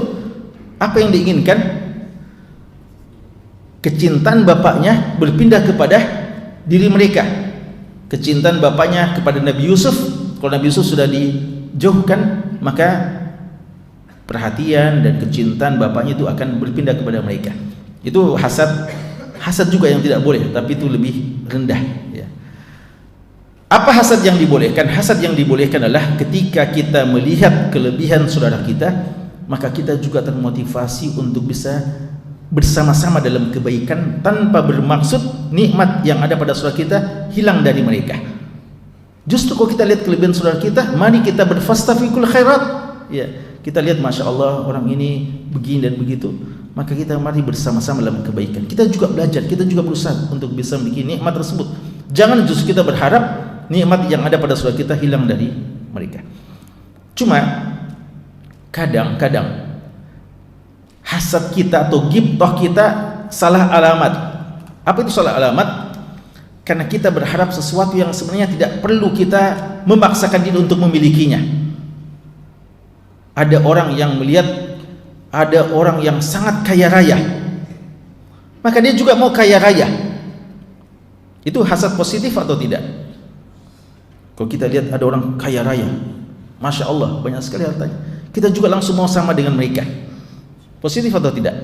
apa yang diinginkan? Kecintaan bapaknya berpindah kepada diri mereka. Kecintaan bapaknya kepada Nabi Yusuf, kalau Nabi Yusuf sudah dijauhkan, maka perhatian dan kecintaan bapaknya itu akan berpindah kepada mereka. Itu hasad juga yang tidak boleh, tapi itu lebih rendah ya. Apa hasad yang dibolehkan? Hasad yang dibolehkan adalah ketika kita melihat kelebihan saudara kita, maka kita juga termotivasi untuk bisa bersama-sama dalam kebaikan tanpa bermaksud nikmat yang ada pada saudara kita hilang dari mereka. Justru kalau kita lihat kelebihan saudara kita, mari kita berfastafiqul khairat. Ya, kita lihat Masya Allah orang ini begini dan begitu, maka kita mari bersama-sama dalam kebaikan. Kita juga belajar, kita juga berusaha untuk bisa memiliki nikmat tersebut. Jangan justru kita berharap nikmat yang ada pada saudara kita hilang dari mereka. Cuma kadang-kadang hasad kita atau ghibthah kita salah alamat. Apa itu salah alamat? Karena kita berharap sesuatu yang sebenarnya tidak perlu kita memaksakan diri untuk memilikinya. Ada orang yang melihat ada orang yang sangat kaya raya, maka dia juga mau kaya raya. Itu hasad positif atau tidak? Kalau kita lihat ada orang kaya raya, Masya Allah banyak sekali hartanya, kita juga langsung mau sama dengan mereka. Positif atau tidak?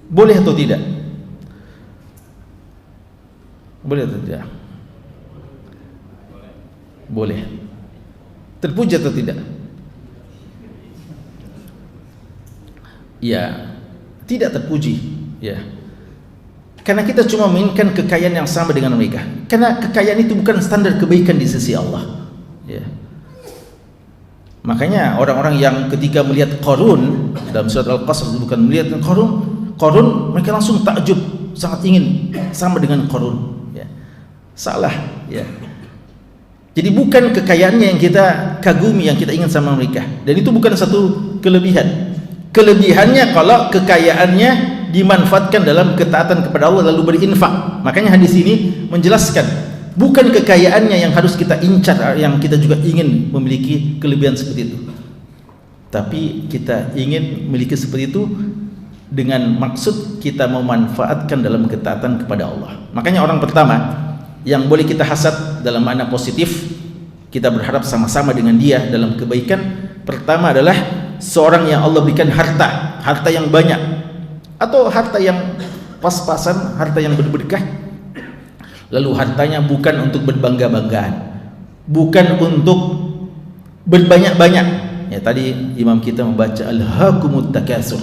Boleh atau tidak? Boleh atau tidak? Boleh. Terpuji atau tidak? Ya, tidak terpuji ya. Karena kita cuma menginginkan kekayaan yang sama dengan mereka. Karena kekayaan itu bukan standar kebaikan di sisi Allah. Ya. Makanya orang-orang yang ketika melihat Qarun dalam surat Al-Qasas, bukan melihat Qarun, mereka langsung takjub, sangat ingin sama dengan Qarun. Ya. Salah. Ya. Jadi bukan kekayaannya yang kita kagumi, yang kita ingin sama mereka. Dan itu bukan satu kelebihan. Kelebihannya kalau kekayaannya dimanfaatkan dalam ketaatan kepada Allah lalu berinfak. Makanya hadis ini menjelaskan bukan kekayaannya yang harus kita incar, yang kita juga ingin memiliki kelebihan seperti itu, tapi kita ingin memiliki seperti itu dengan maksud kita memanfaatkan dalam ketaatan kepada Allah. Makanya orang pertama yang boleh kita hasad dalam makna positif, kita berharap sama-sama dengan dia dalam kebaikan, pertama adalah seorang yang Allah berikan harta yang banyak, atau harta yang pas-pasan, harta yang berberkah, lalu hartanya bukan untuk berbangga-banggaan, bukan untuk berbanyak-banyak. Ya, tadi imam kita membaca alhaakumut takatsur.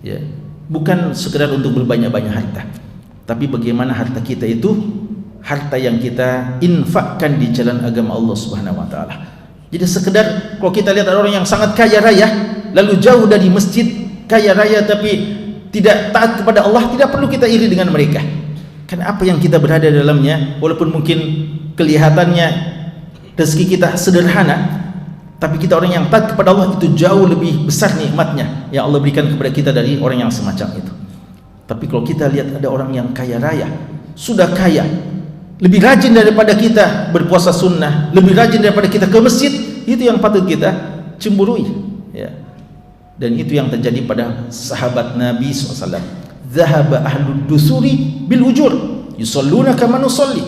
Ya, bukan sekedar untuk berbanyak-banyak harta, tapi bagaimana harta kita itu harta yang kita infakkan di jalan agama Allah Subhanahu wa taala. Jadi sekedar kalau kita lihat ada orang yang sangat kaya raya, lalu jauh dari masjid, kaya raya tapi tidak taat kepada Allah, tidak perlu kita iri dengan mereka. Karena apa yang kita berada dalamnya, walaupun mungkin kelihatannya rezeki kita sederhana, tapi kita orang yang taat kepada Allah itu jauh lebih besar nikmatnya yang Allah berikan kepada kita dari orang yang semacam itu. Tapi kalau kita lihat ada orang yang kaya raya, sudah kaya, lebih rajin daripada kita berpuasa sunnah, lebih rajin daripada kita ke masjid, itu yang patut kita cemburui, ya. Dan itu yang terjadi pada sahabat Nabi SAW. Zahaba ahlud dusuri bil ujur, yusalluna kama nusalli,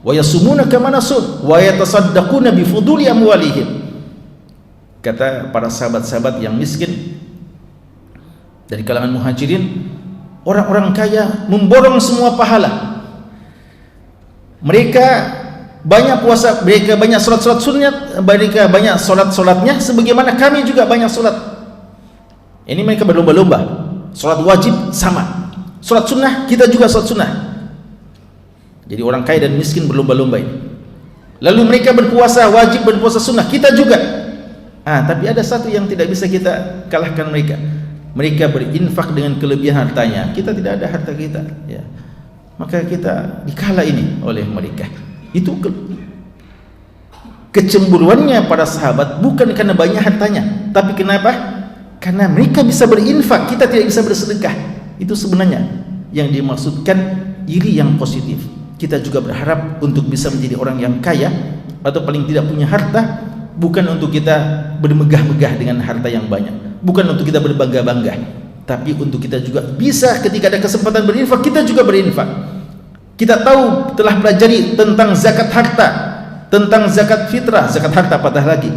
wa yasumuna kama nasum, wa yatasaddaquna bi fuduli amwalihim. Kata para sahabat-sahabat yang miskin dari kalangan muhajirin, orang-orang kaya memborong semua pahala. Mereka banyak puasa, mereka banyak solat-solat sunat, mereka banyak solat-solatnya sebagaimana kami juga banyak solat. Ini mereka berlomba-lomba, solat wajib sama, solat sunnah kita juga solat sunnah. Jadi orang kaya dan miskin berlomba-lomba ini. Lalu mereka berpuasa wajib, berpuasa sunnah kita juga. Tapi ada satu yang tidak bisa kita kalahkan mereka. Mereka berinfak dengan kelebihan hartanya, kita tidak ada harta kita, ya. Maka kita dikala ini oleh mereka. Itu kecemburuannya para sahabat bukan karena banyak hartanya, tapi kenapa? Karena mereka bisa berinfak, kita tidak bisa bersedekah. Itu sebenarnya yang dimaksudkan iri yang positif. Kita juga berharap untuk bisa menjadi orang yang kaya atau paling tidak punya harta, bukan untuk kita bermegah-megah dengan harta yang banyak, bukan untuk kita berbangga-bangga, tapi untuk kita juga bisa ketika ada kesempatan berinfak, kita juga berinfak. Kita tahu, telah pelajari tentang zakat harta, tentang zakat fitrah, zakat harta patah lagi,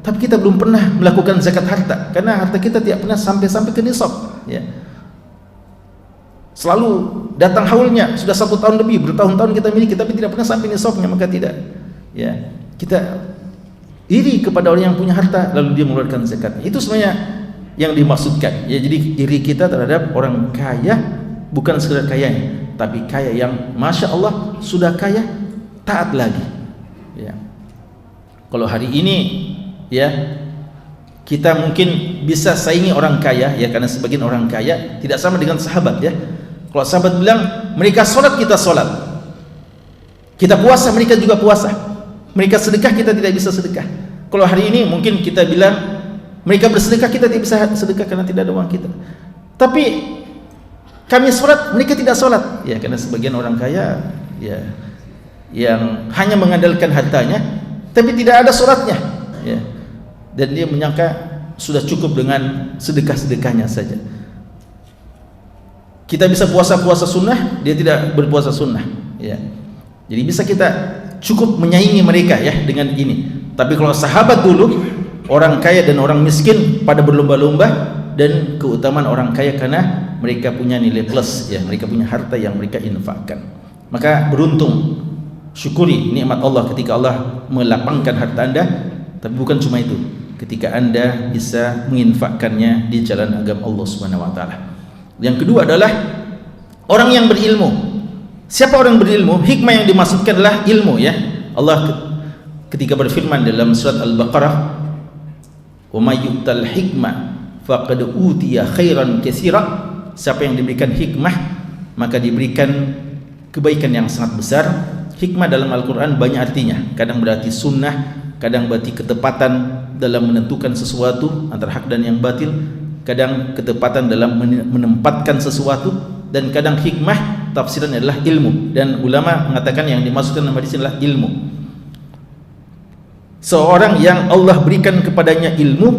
tapi kita belum pernah melakukan zakat harta karena harta kita tidak pernah sampai ke nisab, ya. Selalu datang haulnya, sudah 1 tahun lebih, bertahun-tahun kita miliki tapi tidak pernah sampai nisabnya, maka tidak, ya, kita iri kepada orang yang punya harta lalu dia mengeluarkan zakatnya. Itu sebenarnya yang dimaksudkan, ya. Jadi iri kita terhadap orang kaya bukan sekedar kayanya, tapi kaya yang masya Allah sudah kaya, taat lagi, ya. Kalau hari ini, ya, kita mungkin bisa saingi orang kaya, ya, karena sebagian orang kaya tidak sama dengan sahabat, ya. Kalau sahabat bilang mereka sholat, kita sholat, kita puasa, mereka juga puasa, mereka sedekah, kita tidak bisa sedekah. Kalau hari ini mungkin kita bilang mereka bersedekah, kita tidak bisa sedekah karena tidak ada uang kita. Tapi kami sholat, mereka tidak sholat, ya, karena sebagian orang kaya, ya, yang hanya mengandalkan hartanya tapi tidak ada sholatnya, ya, dan dia menyangka sudah cukup dengan sedekah-sedekahnya saja. Kita bisa puasa-puasa sunnah, dia tidak berpuasa sunnah, ya. Jadi bisa kita cukup menyaingi mereka, ya, dengan ini. Tapi kalau sahabat dulu, orang kaya dan orang miskin pada berlomba-lomba, dan keutamaan orang kaya karena mereka punya nilai plus, ya, mereka punya harta yang mereka infakkan. Maka beruntung, syukuri nikmat Allah ketika Allah melapangkan harta Anda. Tapi bukan cuma itu, ketika Anda bisa menginfakkannya di jalan agama Allah Subhanahu wa taala. Yang kedua adalah orang yang berilmu. Siapa orang berilmu? Hikmah yang dimaksudkan adalah ilmu, ya. Allah ketika berfirman dalam surat Al-Baqarah, "Wa may yu'tal hikmah faqad utiya khairan katsira." Siapa yang diberikan hikmah, maka diberikan kebaikan yang sangat besar. Hikmah dalam Al-Qur'an banyak artinya. Kadang berarti sunnah, kadang berarti ketepatan dalam menentukan sesuatu antara hak dan yang batil, kadang ketepatan dalam menempatkan sesuatu, dan kadang hikmah tafsiran adalah ilmu. Dan ulama mengatakan yang dimaksudkan dalam hadis adalah ilmu. Seorang yang Allah berikan kepadanya ilmu,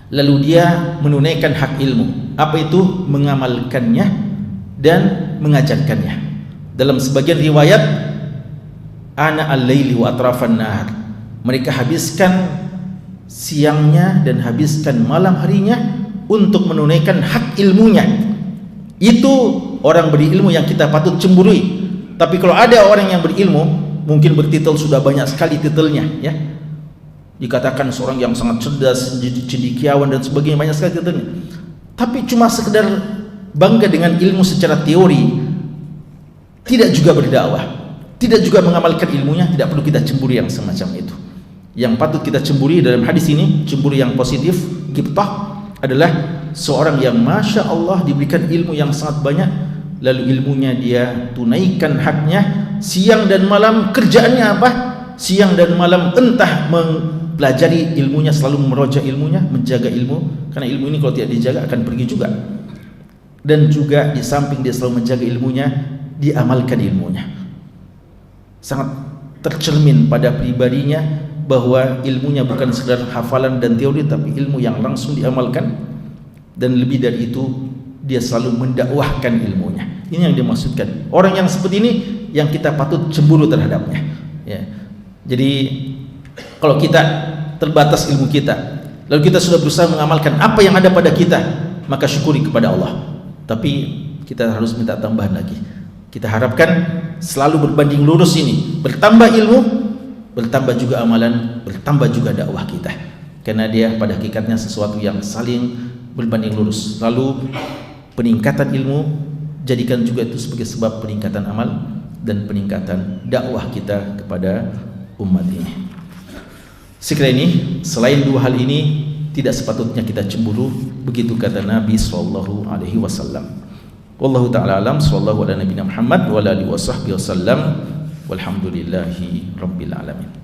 lalu dia menunaikan hak ilmu. Apa itu? Mengamalkannya dan mengajarkannya. Dalam sebagian riwayat, ana al-laili wa atrafan nahar, mereka habiskan siangnya dan habiskan malam harinya untuk menunaikan hak ilmunya. Itu orang berilmu yang kita patut cemburui. Tapi kalau ada orang yang berilmu, mungkin bertitel sudah banyak sekali titelnya, ya, dikatakan seorang yang sangat cerdas, cendekiawan dan sebagainya, banyak sekali titelnya. Tapi cuma sekedar bangga dengan ilmu secara teori, tidak juga berdakwah, tidak juga mengamalkan ilmunya, tidak perlu kita cemburu yang semacam itu. Yang patut kita cemburi dalam hadis ini, cemburu yang positif, Qibtah adalah seorang yang Masya Allah diberikan ilmu yang sangat banyak, lalu ilmunya dia tunaikan haknya, siang dan malam kerjaannya apa? Siang dan malam entah mempelajari ilmunya, selalu meroja ilmunya, menjaga ilmu, karena ilmu ini kalau tidak dijaga akan pergi juga. Dan juga di samping dia selalu menjaga ilmunya, diamalkan ilmunya. Sangat tercermin pada pribadinya bahwa ilmunya bukan sekedar hafalan dan teori, tapi ilmu yang langsung diamalkan. Dan lebih dari itu, dia selalu mendakwahkan ilmunya. Ini yang dimaksudkan. Orang yang seperti ini yang kita patut cemburu terhadapnya, ya. Jadi kalau kita terbatas ilmu kita, lalu kita sudah berusaha mengamalkan apa yang ada pada kita, maka syukuri kepada Allah. Tapi kita harus minta tambahan lagi. Kita harapkan selalu berbanding lurus ini, bertambah ilmu, bertambah juga amalan, bertambah juga dakwah kita. Karena dia pada hakikatnya sesuatu yang saling berbanding lurus. Lalu peningkatan ilmu jadikan juga itu sebagai sebab peningkatan amal dan peningkatan dakwah kita kepada umat ini. Sekiranya ini, selain dua hal ini tidak sepatutnya kita cemburu, begitu kata Nabi sallallahu alaihi wasallam. Wallahu ta'ala alam, sallallahu ala nabiyina Muhammad wa ala alihi wasahbihi wasallam, walhamdulillahi rabbil alamin.